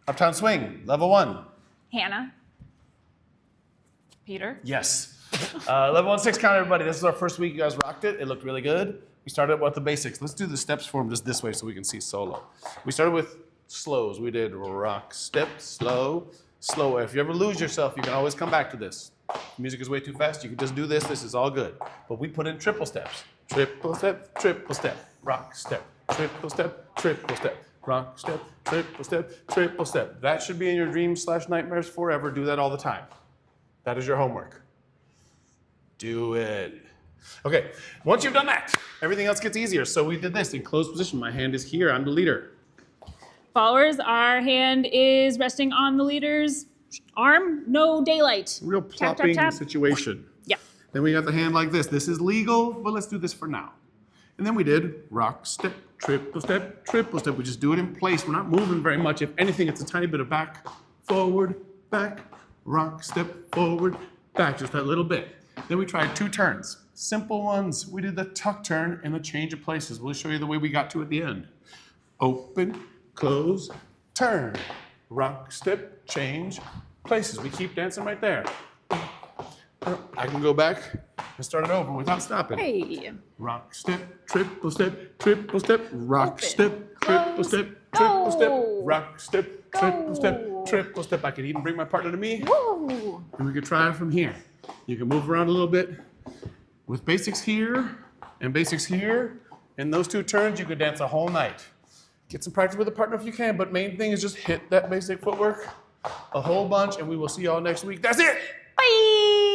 Uptown Swing, level 1. Hannah. Peter. Yes. Level 1, 6 count, everybody. This is our first week. You guys rocked it. It looked really good. We started with the basics. Let's do the steps for them just this way so we can see solo. We started with slows. We did rock, step, slow, slow. If you ever lose yourself, you can always come back to this. If the music is way too fast, you can just do this. This is all good. But we put in triple steps. Triple step, rock step, triple step, rock step, triple step. That should be in your dreams/nightmares forever. Do that all the time. That is your homework. Do it. Okay, once you've done that, everything else gets easier. So we did this in closed position. My hand is here. I'm the leader. Followers, our hand is resting on the leader's arm. No daylight. Real Tap, plopping tap, tap. situation. Yeah. Then we got the hand like this. This is legal, but let's do this for now. And then we did rock, step, triple step, triple step. We just do it in place. We're not moving very much. If anything, it's a tiny bit of back, forward, back, rock, step, forward, back, just that little bit. Then we tried 2 turns. Simple ones. We did the tuck turn and the change of places. We'll show you the way we got to at the end. Open, close, turn, rock, step, change, places. We keep dancing right there. I can go back and start it over without stopping. Hey. Rock, step, triple step, rock, Open, step, triple close, step, triple step, go. rock, step, triple step, Go. triple step. I could even bring my partner to me. Woo. And we could try it from here. You can move around a little bit. With basics here and basics here, in those 2 turns, you could dance a whole night. Get some practice with a partner if you can, but main thing is just hit that basic footwork a whole bunch, and we will see y'all next week. That's it! Bye.